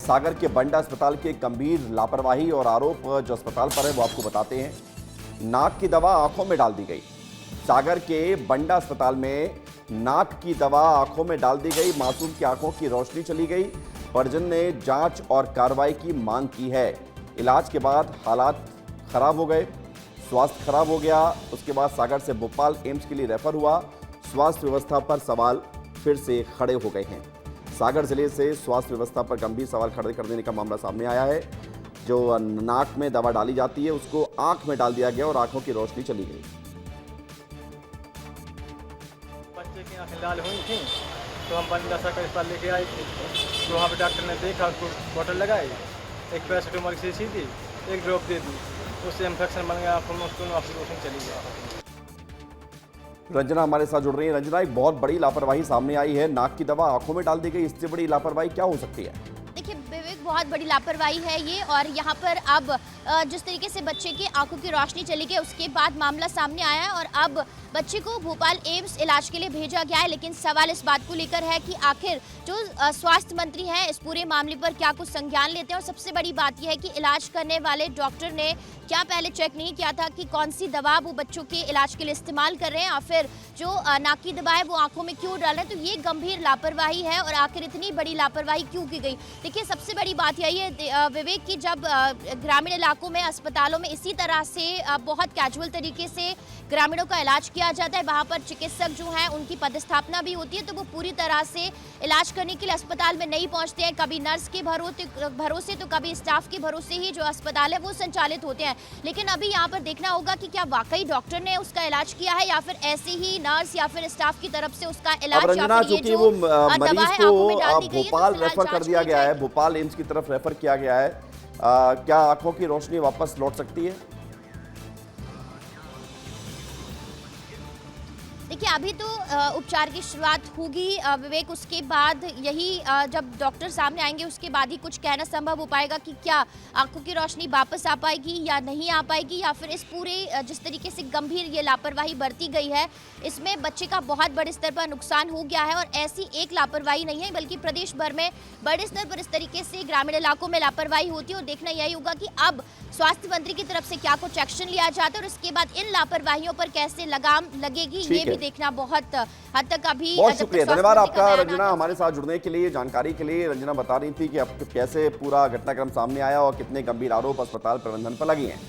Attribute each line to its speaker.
Speaker 1: सागर के बंडा अस्पताल की गंभीर लापरवाही और आरोप जो अस्पताल पर है वो आपको बताते हैं। नाक की दवा आंखों में डाल दी गई। सागर के बंडा अस्पताल में नाक की दवा आंखों में डाल दी गई। मासूम की आंखों की रोशनी चली गई। परिजन ने जांच और कार्रवाई की मांग की है। इलाज के बाद हालात खराब हो गए, स्वास्थ्य खराब हो गया। उसके बाद सागर से भोपाल एम्स के लिए रेफर हुआ। स्वास्थ्य व्यवस्था पर सवाल फिर से खड़े हो गए हैं। सागर जिले से स्वास्थ्य व्यवस्था पर गंभीर सवाल खड़े कर देने का मामला सामने आया है। जो नाक में दवा डाली जाती है उसको आंख में डाल दिया गया और आंखों की रोशनी चली गई।
Speaker 2: बच्चे की आंखें लाल हुई थी तो हम बंडा सरकारी अस्पताल लेके आए थे। तो वहाँ पे डॉक्टर ने देखा, उसको बोतल लगाई, एक पैरासीटामोल की शीशी दी, एक ड्रॉप दे दी। उससे इन्फेक्शन बन गया आंखों में, उसको ऑक्सीजन चली गया।
Speaker 1: रंजना हमारे साथ जुड़ रही है। रंजना, एक बहुत बड़ी लापरवाही सामने आई है। नाक की दवा आंखों में डाल दी गई। इससे बड़ी लापरवाही क्या हो सकती है?
Speaker 3: देखिए विवेक, बहुत बड़ी लापरवाही है ये। और यहाँ पर अब जिस तरीके से बच्चे की आंखों की रोशनी चली गई उसके बाद मामला सामने आया है और अब बच्चे को भोपाल एम्स इलाज के लिए भेजा गया है। लेकिन सवाल इस बात को लेकर है कि आखिर जो स्वास्थ्य मंत्री हैं इस पूरे मामले पर क्या कुछ संज्ञान लेते हैं। और सबसे बड़ी बात यह है कि इलाज करने वाले डॉक्टर ने क्या पहले चेक नहीं किया था कि कौन सी दवा वो बच्चों के इलाज के लिए इस्तेमाल कर रहे हैं, या फिर जो नाक की दवा है वो आंखों में क्यों डाल रहे हैं। तो ये गंभीर लापरवाही है और आखिर इतनी बड़ी लापरवाही क्यों की गई। देखिए, सबसे बड़ी बात यही है विवेक की जब ग्रामीण इलाकों में अस्पतालों में इसी तरह से बहुत कैजुअल तरीके से ग्रामीणों का इलाज किया जाता है, वहाँ पर चिकित्सक जो हैं उनकी पदस्थापना भी होती है, तो वो पूरी तरह से इलाज करने के लिए अस्पताल में नहीं पहुँचते हैं। कभी नर्स के भरोसे तो कभी स्टाफ के भरोसे ही जो अस्पताल है वो संचालित होते हैं। लेकिन अभी यहाँ पर देखना होगा कि क्या वाकई डॉक्टर ने उसका इलाज किया है या फिर ऐसे ही नर्स या फिर स्टाफ की तरफ से उसका इलाज या फिर ये जो
Speaker 1: मरीज को भोपाल रेफर कर दिया गया है, भोपाल एम्स की तरफ रेफर किया गया है। क्या आंखों की रोशनी वापस लौट सकती है?
Speaker 3: देखिए, अभी तो उपचार की शुरुआत होगी विवेक। उसके बाद यही जब डॉक्टर सामने आएंगे उसके बाद ही कुछ कहना संभव हो पाएगा कि क्या आंखों की रोशनी वापस आ पाएगी या नहीं आ पाएगी, या फिर इस पूरे जिस तरीके से गंभीर ये लापरवाही बरती गई है इसमें बच्चे का बहुत बड़े स्तर पर नुकसान हो गया है। और ऐसी एक लापरवाही नहीं है बल्कि प्रदेश भर में बड़े स्तर पर इस तरीके से ग्रामीण इलाकों में लापरवाही होती है। और देखना यही होगा कि अब स्वास्थ्य मंत्री की तरफ से क्या कुछ एक्शन लिया जाता है और उसके बाद इन लापरवाहियों पर कैसे लगाम लगेगी ये भी देखना बहुत हद तक अभी।
Speaker 1: बहुत शुक्रिया, धन्यवाद आपका रंजना हमारे साथ जुड़ने के लिए, जानकारी के लिए। रंजना बता रही थी कि अब कैसे पूरा घटनाक्रम सामने आया और कितने गंभीर आरोप अस्पताल प्रबंधन पर लगे हैं।